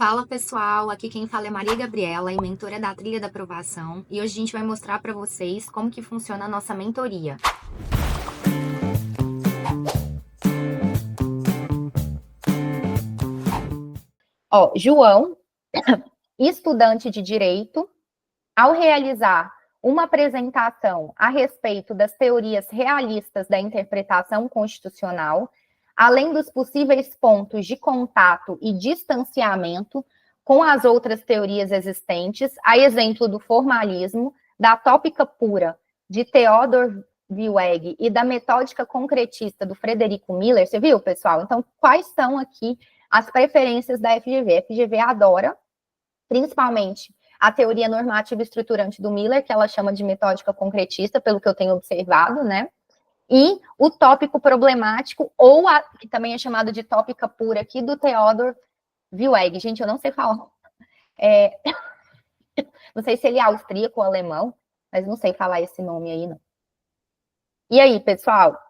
Fala pessoal, aqui quem fala é Maria Gabriela, mentora da Trilha da Aprovação, e hoje a gente vai mostrar para vocês como que funciona a nossa mentoria. João, estudante de Direito, ao realizar uma apresentação a respeito das teorias realistas da interpretação constitucional, além dos possíveis pontos de contato e distanciamento com as outras teorias existentes, a exemplo do formalismo, da tópica pura de Theodor Wilheg e da metódica concretista do Frederico Miller. Você viu, pessoal? Então, quais são aqui as preferências da FGV? A FGV adora, principalmente, a teoria normativa estruturante do Miller, que ela chama de metódica concretista, pelo que eu tenho observado, né? E o tópico problemático, que também é chamado de tópica pura aqui, do Theodor Wilheg. Gente, eu não sei falar. Não sei se ele é austríaco ou alemão, mas não sei falar esse nome aí, não. E aí, pessoal?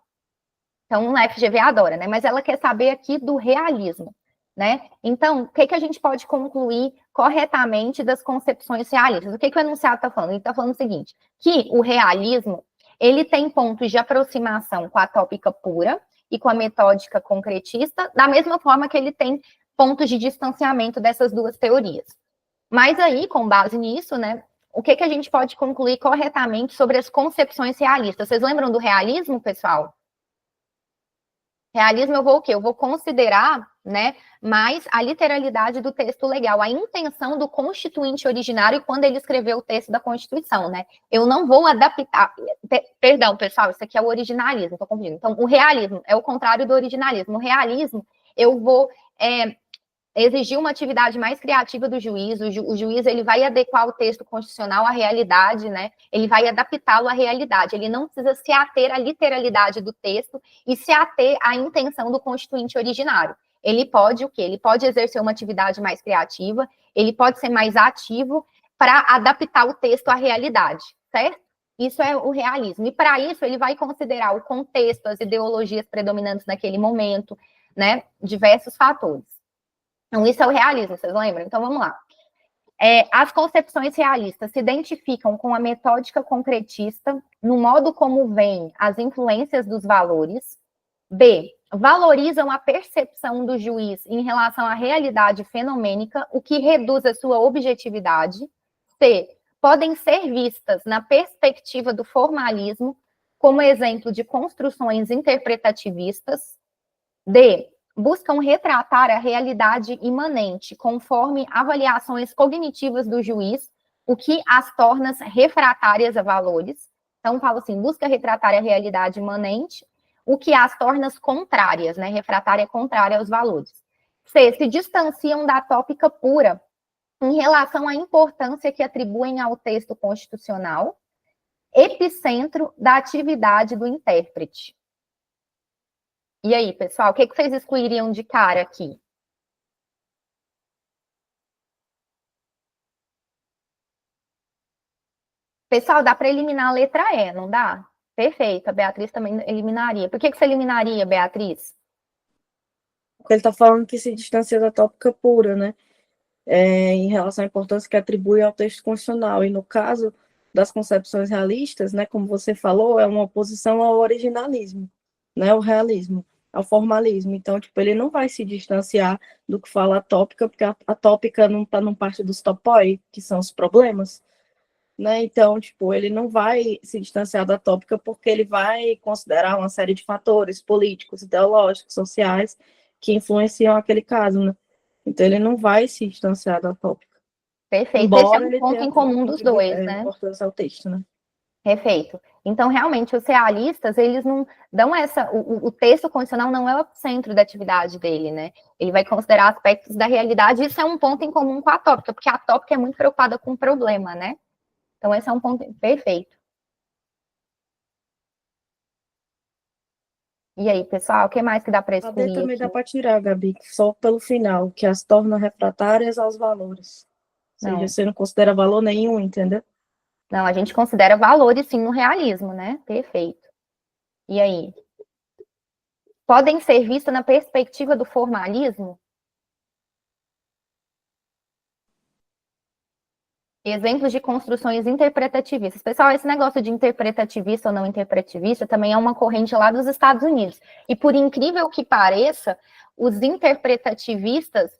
Então, a FGV adora, né? Mas ela quer saber aqui do realismo, né? Então, o que a gente pode concluir corretamente das concepções realistas? O que o enunciado está falando? Ele está falando o seguinte, que o realismo, ele tem pontos de aproximação com a tópica pura e com a metódica concretista, da mesma forma que ele tem pontos de distanciamento dessas duas teorias. Mas aí, com base nisso, né, o que a gente pode concluir corretamente sobre as concepções realistas? Vocês lembram do realismo, pessoal? Realismo eu vou o quê? Eu vou considerar, né, mais a literalidade do texto legal, a intenção do constituinte originário quando ele escreveu o texto da Constituição, né? Eu não vou adaptar, perdão, pessoal, isso aqui é o originalismo, tô confundindo. Então, o realismo é o contrário do originalismo. O realismo, eu vou exigir uma atividade mais criativa do juiz, o juiz ele vai adequar o texto constitucional à realidade, né? Ele vai adaptá-lo à realidade, ele não precisa se ater à literalidade do texto e se ater à intenção do constituinte originário. Ele pode o quê? Ele pode exercer uma atividade mais criativa, ele pode ser mais ativo para adaptar o texto à realidade, certo? Isso é o realismo. E para isso ele vai considerar o contexto, as ideologias predominantes naquele momento, né? Diversos fatores. Então, isso é o realismo, vocês lembram? Então, vamos lá. As concepções realistas se identificam com a metódica concretista no modo como veem as influências dos valores. B. Valorizam a percepção do juiz em relação à realidade fenomênica, o que reduz a sua objetividade. C. Podem ser vistas na perspectiva do formalismo como exemplo de construções interpretativistas. D. Buscam retratar a realidade imanente, conforme avaliações cognitivas do juiz, o que as torna refratárias a valores. Então, falo assim, busca retratar a realidade imanente, o que as torna contrárias, né? Refratária é contrária aos valores. C. Se distanciam da tópica pura em relação à importância que atribuem ao texto constitucional, epicentro da atividade do intérprete. E aí, pessoal, o que vocês excluiriam de cara aqui? Pessoal, dá para eliminar a letra E, não dá? Perfeito, a Beatriz também eliminaria. Por que você eliminaria, Beatriz? Porque ele está falando que se distancia da tópica pura, né? Em relação à importância que atribui ao texto constitucional. E no caso das concepções realistas, né, como você falou, é uma oposição ao originalismo, né, o realismo, ao formalismo. Então, tipo, ele não vai se distanciar do que fala a tópica, porque a tópica não parte dos topoi, que são os problemas, né? Então, tipo, ele não vai se distanciar da tópica porque ele vai considerar uma série de fatores políticos, ideológicos, sociais que influenciam aquele caso, né? Então, ele não vai se distanciar da tópica. Perfeito, esse é Embora um ele ponto tenha em comum dos dois, né? importância ao texto, né? Perfeito. Então, realmente, os realistas, eles não dão essa... O texto constitucional não é o centro da atividade dele, né? Ele vai considerar aspectos da realidade, e isso é um ponto em comum com a tópica, porque a tópica é muito preocupada com o problema, né? Então, esse é um ponto perfeito. E aí, pessoal, o que mais que dá para A D excluir também aqui? dá para tirar, Gabi, só pelo final, que as torna refratárias aos valores. Ou seja, Não, você não considera valor nenhum, entendeu? não, a gente considera valores, sim, no realismo, né? Perfeito. E aí? Podem ser vistas na perspectiva do formalismo? Exemplos de construções interpretativas. Pessoal, esse negócio de interpretativista ou não interpretativista também é uma corrente lá dos Estados Unidos. E por incrível que pareça, os interpretativistas,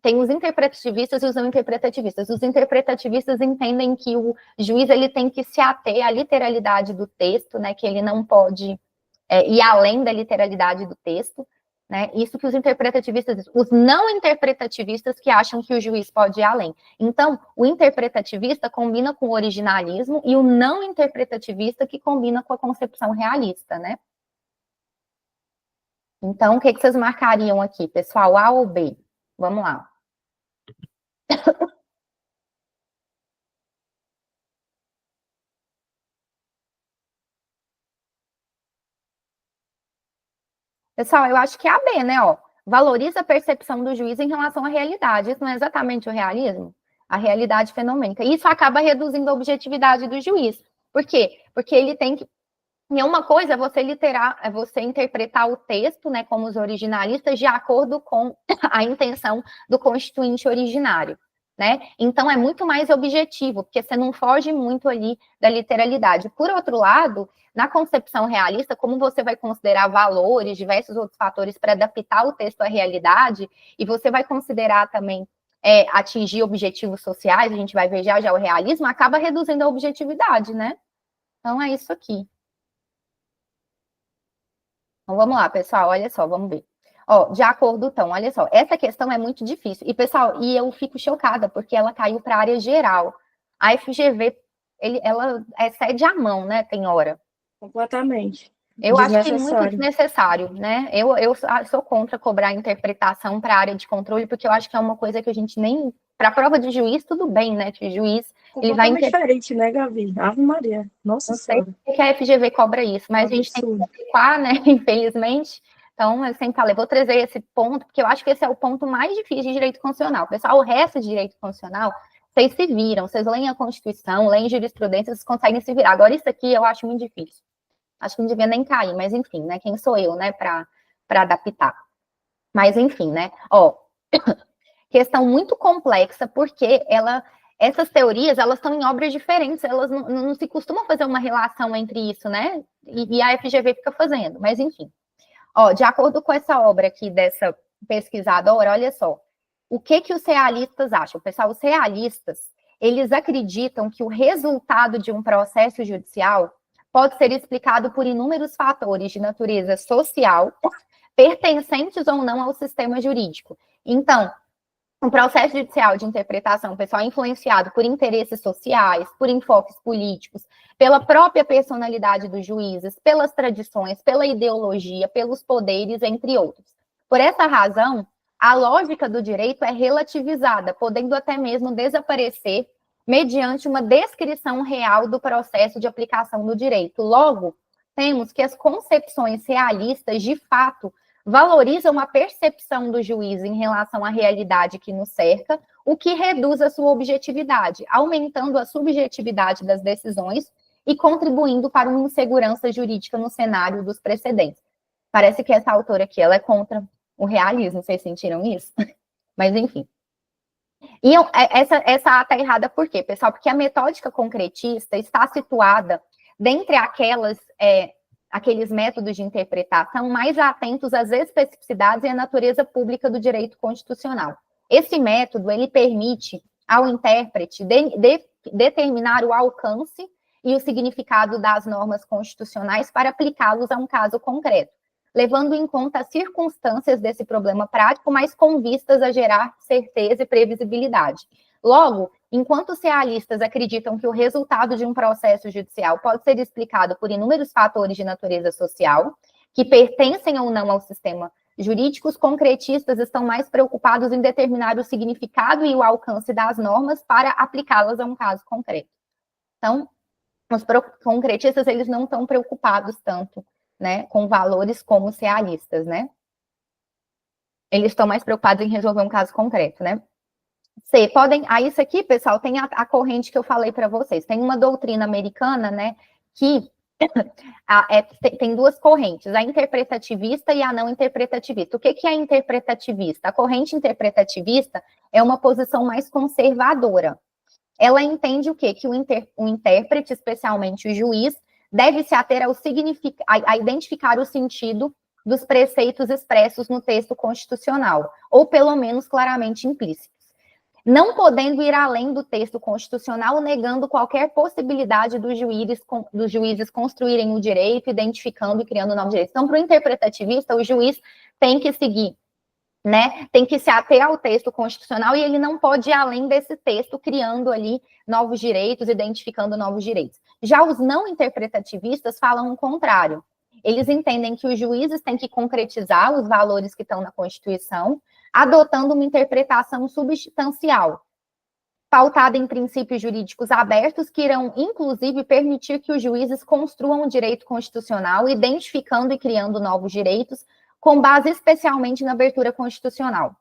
tem os interpretativistas e os não interpretativistas. Os interpretativistas entendem que o juiz ele tem que se ater à literalidade do texto, né, que ele não pode ir além da literalidade do texto. Né? Isso que os interpretativistas dizem. Os não interpretativistas que acham que o juiz pode ir além. Então, o interpretativista combina com o originalismo e o não interpretativista que combina com a concepção realista, né? Então, o que vocês marcariam aqui, pessoal? A ou B? Vamos lá. Pessoal, eu acho que é a B, né? Ó, valoriza a percepção do juiz em relação à realidade. Isso não é exatamente o realismo? A realidade fenomênica. Isso acaba reduzindo a objetividade do juiz. Por quê? Porque ele tem que. E uma coisa é você literar, é você interpretar o texto, né, como os originalistas, de acordo com a intenção do constituinte originário. Né? Então é muito mais objetivo, porque você não foge muito ali da literalidade. Por outro lado, na concepção realista, como você vai considerar valores, diversos outros fatores para adaptar o texto à realidade, e você vai considerar também atingir objetivos sociais, a gente vai ver já o realismo, acaba reduzindo a objetividade, né? Então é isso aqui. Então vamos lá, pessoal, olha só, vamos ver. Ó, de acordo, então, olha só, essa questão é muito difícil. E, pessoal, eu fico chocada, porque ela caiu para a área geral. A FGV, ela excede a mão, né, tem hora. Completamente. Eu acho que muito desnecessário, né? Eu sou contra cobrar interpretação para a área de controle, porque eu acho que é uma coisa que a gente nem... Para a prova de juiz, tudo bem, né? Que o juiz... Ele vai diferente, né, Gabi? Ave Maria. Nossa Senhora. Não sei que a FGV cobra isso, mas a gente tem que adequar, né? Infelizmente... Então, eu sempre falei, vou trazer esse ponto, porque eu acho que esse é o ponto mais difícil de direito constitucional. Pessoal, o resto de direito constitucional, vocês se viram, vocês leem a Constituição, leem jurisprudência, vocês conseguem se virar. Agora, isso aqui eu acho muito difícil. Acho que não devia nem cair, mas enfim, né? Quem sou eu, né, para adaptar? Mas enfim, né? Ó, questão muito complexa, porque essas teorias, elas estão em obras diferentes, elas não se costumam fazer uma relação entre isso, né? E a FGV fica fazendo, mas enfim. Ó, de acordo com essa obra aqui dessa pesquisadora, olha só, o que os realistas acham? Pessoal, os realistas, eles acreditam que o resultado de um processo judicial pode ser explicado por inúmeros fatores de natureza social, pertencentes ou não ao sistema jurídico. Então, um processo judicial de interpretação, pessoal, é influenciado por interesses sociais, por enfoques políticos, pela própria personalidade dos juízes, pelas tradições, pela ideologia, pelos poderes, entre outros. Por essa razão, a lógica do direito é relativizada, podendo até mesmo desaparecer mediante uma descrição real do processo de aplicação do direito. Logo, temos que as concepções realistas, de fato, valorizam a percepção do juiz em relação à realidade que nos cerca, o que reduz a sua objetividade, aumentando a subjetividade das decisões e contribuindo para uma insegurança jurídica no cenário dos precedentes. Parece que essa autora aqui, ela é contra o realismo, vocês sentiram isso? Mas, enfim. E essa ata é errada por quê, pessoal? Porque a metódica concretista está situada dentre aqueles métodos de interpretação mais atentos às especificidades e à natureza pública do direito constitucional. Esse método, ele permite ao intérprete determinar o alcance e o significado das normas constitucionais para aplicá-los a um caso concreto, levando em conta as circunstâncias desse problema prático, mas com vistas a gerar certeza e previsibilidade. Logo, enquanto os realistas acreditam que o resultado de um processo judicial pode ser explicado por inúmeros fatores de natureza social, que pertencem ou não ao sistema jurídico, os concretistas estão mais preocupados em determinar o significado e o alcance das normas para aplicá-las a um caso concreto. Então, os concretistas, eles não estão preocupados tanto, né, com valores como os realistas, né? Eles estão mais preocupados em resolver um caso concreto, né? Isso aqui, pessoal, tem a corrente que eu falei para vocês. Tem uma doutrina americana, né, que tem duas correntes, a interpretativista e a não interpretativista. O que é a interpretativista? A corrente interpretativista é uma posição mais conservadora. ela entende o quê? Que o intérprete, especialmente o juiz, deve se ater a identificar o sentido dos preceitos expressos no texto constitucional, ou pelo menos claramente implícitos, não podendo ir além do texto constitucional, negando qualquer possibilidade dos juízes construírem o direito, identificando e criando novos direitos. Então, para o interpretativista, o juiz tem que seguir, né? Tem que se ater ao texto constitucional e ele não pode ir além desse texto, criando ali novos direitos, identificando novos direitos. Já os não interpretativistas falam o contrário. Eles entendem que os juízes têm que concretizar os valores que estão na Constituição, adotando uma interpretação substancial, pautada em princípios jurídicos abertos, que irão, inclusive, permitir que os juízes construam o direito constitucional, identificando e criando novos direitos, com base especialmente na abertura constitucional.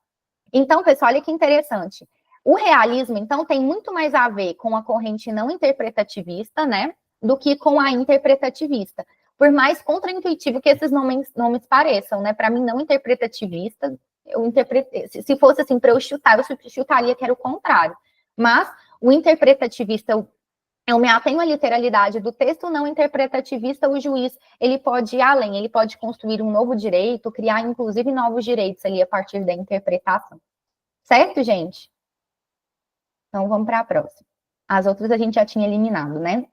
Então, pessoal, olha que interessante. O realismo, então, tem muito mais a ver com a corrente não interpretativista, né, do que com a interpretativista. Por mais contraintuitivo que esses nomes pareçam, né? Para mim, não interpretativista, se fosse assim para eu chutaria que era o contrário. Mas o interpretativista, eu me atenho à literalidade do texto, não interpretativista, o juiz, ele pode ir além, ele pode construir um novo direito, criar, inclusive, novos direitos ali a partir da interpretação. Certo, gente? Então, vamos para a próxima. As outras a gente já tinha eliminado, né?